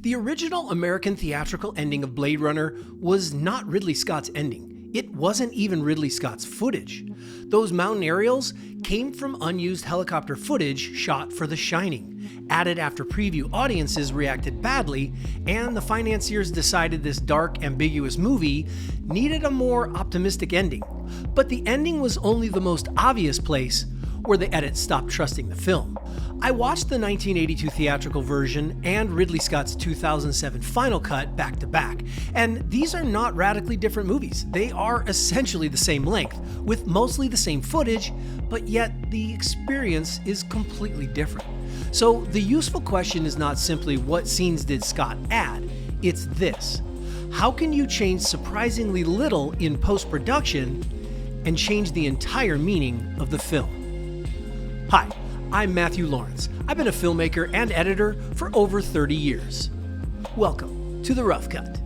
The original American theatrical ending of Blade Runner was not Ridley Scott's ending. It wasn't even Ridley Scott's footage. Those mountain aerials came from unused helicopter footage shot for The Shining, added after preview audiences reacted badly, and the financiers decided this dark, ambiguous movie needed a more optimistic ending. But the ending was only the most obvious place where the edit stopped trusting the film. I watched the 1982 theatrical version and Ridley Scott's 2007 final cut back to back, and these are not radically different movies. They are essentially the same length, with mostly the same footage, but yet the experience is completely different. So the useful question is not simply what scenes did Scott add, it's this: how can you change surprisingly little in post-production and change the entire meaning of the film? Hi, I'm Matthew Lawrence. I've been a filmmaker and editor for over 30 years. Welcome to The Rough Cut.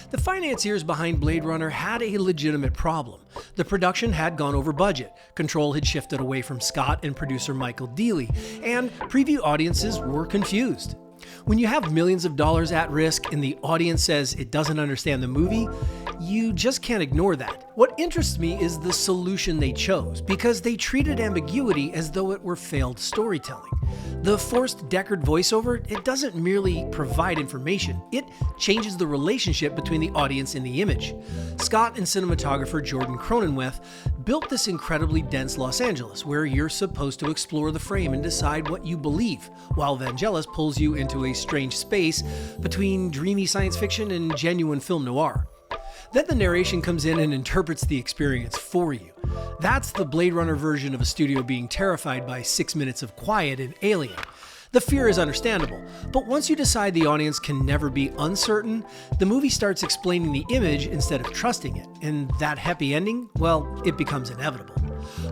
The financiers behind Blade Runner had a legitimate problem. The production had gone over budget, control had shifted away from Scott and producer Michael Dealey, and preview audiences were confused. When you have millions of dollars at risk and the audience says it doesn't understand the movie, you just can't ignore that. What interests me is the solution they chose, because they treated ambiguity as though it were failed storytelling. The forced Deckard voiceover, it doesn't merely provide information, it changes the relationship between the audience and the image. Scott and cinematographer Jordan Cronenweth built this incredibly dense Los Angeles, where you're supposed to explore the frame and decide what you believe, while Vangelis pulls you into a strange space between dreamy science fiction and genuine film noir. Then the narration comes in and interprets the experience for you. That's the Blade Runner version of a studio being terrified by 6 minutes of quiet in Alien. The fear is understandable, but once you decide the audience can never be uncertain, the movie starts explaining the image instead of trusting it, and that happy ending, well, it becomes inevitable.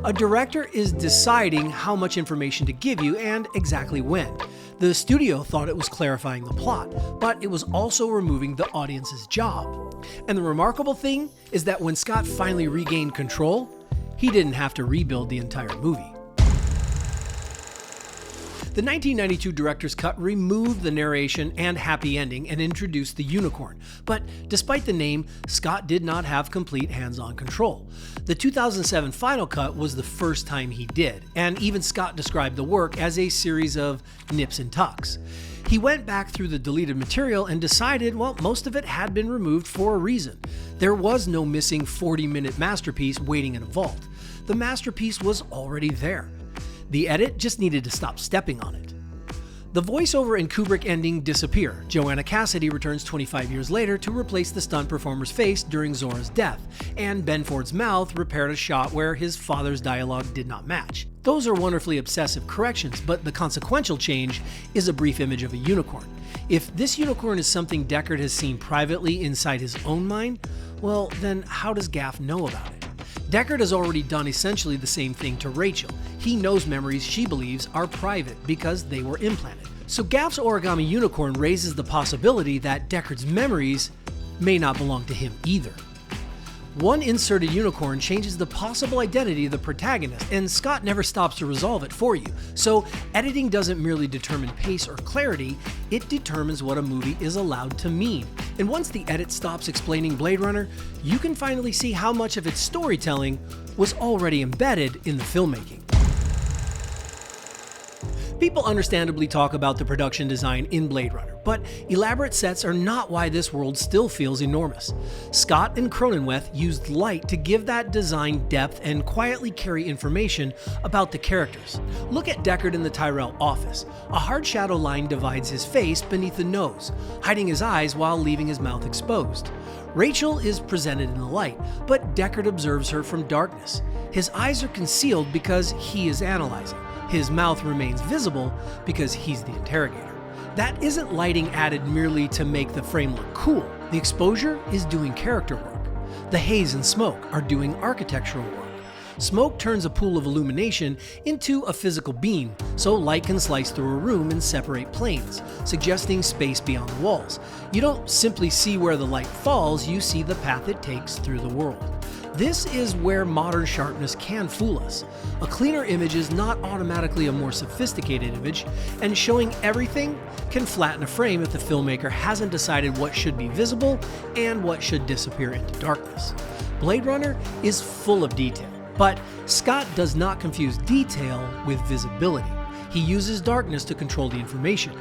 A director is deciding how much information to give you and exactly when. The studio thought it was clarifying the plot, but it was also removing the audience's job. And the remarkable thing is that when Scott finally regained control, he didn't have to rebuild the entire movie. The 1992 director's cut removed the narration and happy ending and introduced the unicorn, but despite the name, Scott did not have complete hands-on control. The 2007 final cut was the first time he did, and even Scott described the work as a series of nips and tucks. He went back through the deleted material and decided, well, most of it had been removed for a reason. There was no missing 40-minute masterpiece waiting in a vault. The masterpiece was already there. The edit just needed to stop stepping on it. The voiceover and Kubrick ending disappear. Joanna Cassidy returns 25 years later to replace the stunt performer's face during Zora's death, and Ben Ford's mouth repaired a shot where his father's dialogue did not match. Those are wonderfully obsessive corrections, but the consequential change is a brief image of a unicorn. If this unicorn is something Deckard has seen privately inside his own mind, well, then how does Gaff know about it? Deckard has already done essentially the same thing to Rachel. He knows memories she believes are private because they were implanted. So Gaff's origami unicorn raises the possibility that Deckard's memories may not belong to him either. One inserted unicorn changes the possible identity of the protagonist, and Scott never stops to resolve it for you. So editing doesn't merely determine pace or clarity, it determines what a movie is allowed to mean. And once the edit stops explaining Blade Runner, you can finally see how much of its storytelling was already embedded in the filmmaking. People understandably talk about the production design in Blade Runner, but elaborate sets are not why this world still feels enormous. Scott and Cronenweth used light to give that design depth and quietly carry information about the characters. Look at Deckard in the Tyrell office. A hard shadow line divides his face beneath the nose, hiding his eyes while leaving his mouth exposed. Rachel is presented in the light, but Deckard observes her from darkness. His eyes are concealed because he is analyzing. His mouth remains visible because he's the interrogator. That isn't lighting added merely to make the frame look cool. The exposure is doing character work. The haze and smoke are doing architectural work. Smoke turns a pool of illumination into a physical beam, so light can slice through a room and separate planes, suggesting space beyond the walls. You don't simply see where the light falls, you see the path it takes through the world. This is where modern sharpness can fool us. A cleaner image is not automatically a more sophisticated image, and showing everything can flatten a frame if the filmmaker hasn't decided what should be visible and what should disappear into darkness. Blade Runner is full of detail, but Scott does not confuse detail with visibility. He uses darkness to control the information,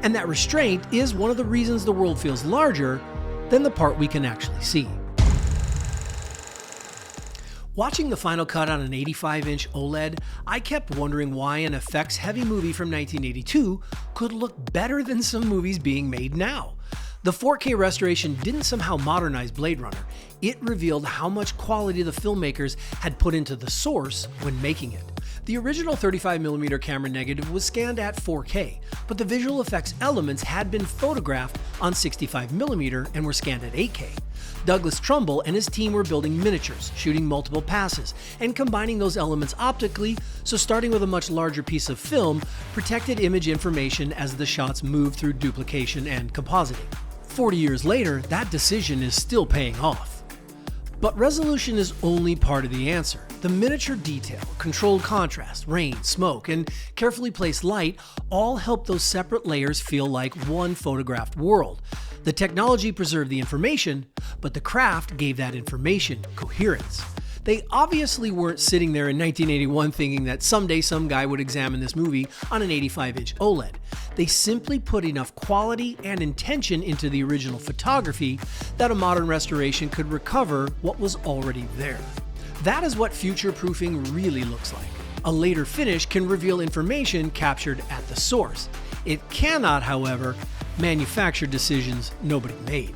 and that restraint is one of the reasons the world feels larger than the part we can actually see. Watching the final cut on an 85-inch OLED, I kept wondering why an effects-heavy movie from 1982 could look better than some movies being made now. The 4K restoration didn't somehow modernize Blade Runner. It revealed how much quality the filmmakers had put into the source when making it. The original 35mm camera negative was scanned at 4K, but the visual effects elements had been photographed on 65mm and were scanned at 8K. Douglas Trumbull and his team were building miniatures, shooting multiple passes, and combining those elements optically, so starting with a much larger piece of film protected image information as the shots moved through duplication and compositing. 40 years later, that decision is still paying off. But resolution is only part of the answer. The miniature detail, controlled contrast, rain, smoke, and carefully placed light all help those separate layers feel like one photographed world. The technology preserved the information, but the craft gave that information coherence. They obviously weren't sitting there in 1981 thinking that someday some guy would examine this movie on an 85-inch OLED. They simply put enough quality and intention into the original photography that a modern restoration could recover what was already there. That is what future-proofing really looks like. A later finish can reveal information captured at the source. It cannot, however, manufacture decisions nobody made.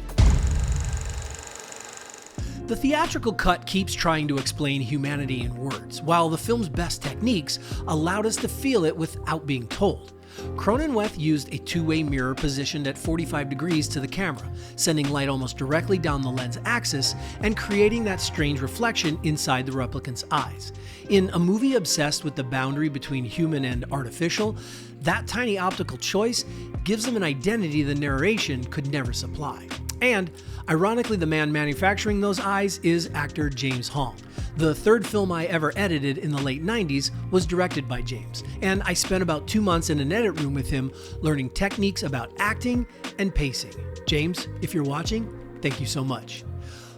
The theatrical cut keeps trying to explain humanity in words, while the film's best techniques allowed us to feel it without being told. Cronenweth used a two-way mirror positioned at 45 degrees to the camera, sending light almost directly down the lens axis and creating that strange reflection inside the replicant's eyes. In a movie obsessed with the boundary between human and artificial, that tiny optical choice gives them an identity the narration could never supply. And, ironically, the man manufacturing those eyes is actor James Hong. The third film I ever edited in the late 90s was directed by James, and I spent about 2 months in an edit room with him learning techniques about acting and pacing. James, if you're watching, thank you so much.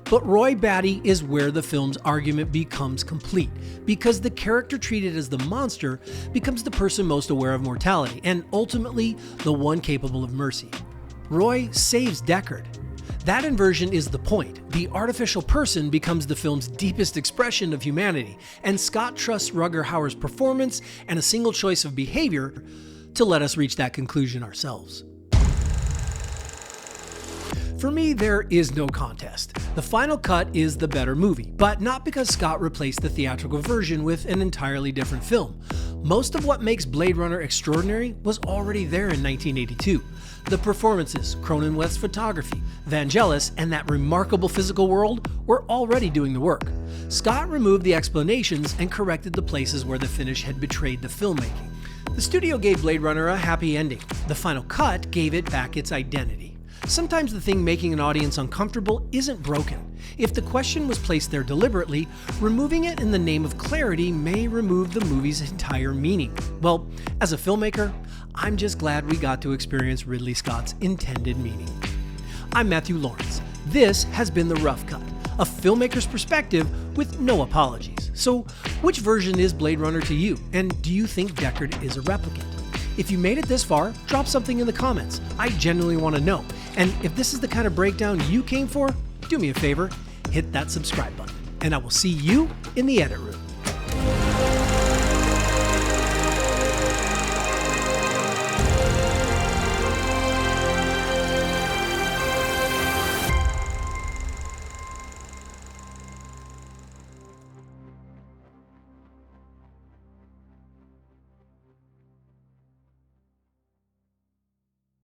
But Roy Batty is where the film's argument becomes complete, because the character treated as the monster becomes the person most aware of mortality, and ultimately the one capable of mercy. Roy saves Deckard. That inversion is the point. The artificial person becomes the film's deepest expression of humanity, and Scott trusts Rutger Hauer's performance and a single choice of behavior to let us reach that conclusion ourselves. For me, there is no contest. The final cut is the better movie, but not because Scott replaced the theatrical version with an entirely different film. Most of what makes Blade Runner extraordinary was already there in 1982. The performances, Cronenweth's photography, Vangelis, and that remarkable physical world were already doing the work. Scott removed the explanations and corrected the places where the finish had betrayed the filmmaking. The studio gave Blade Runner a happy ending. The final cut gave it back its identity. Sometimes the thing making an audience uncomfortable isn't broken. If the question was placed there deliberately, removing it in the name of clarity may remove the movie's entire meaning. Well, as a filmmaker, I'm just glad we got to experience Ridley Scott's intended meaning. I'm Matthew Lawrence. This has been The Rough Cut, a filmmaker's perspective with no apologies. So, which version is Blade Runner to you? And do you think Deckard is a replicant? If you made it this far, drop something in the comments. I genuinely want to know. And if this is the kind of breakdown you came for, do me a favor, hit that subscribe button. And I will see you in the edit room.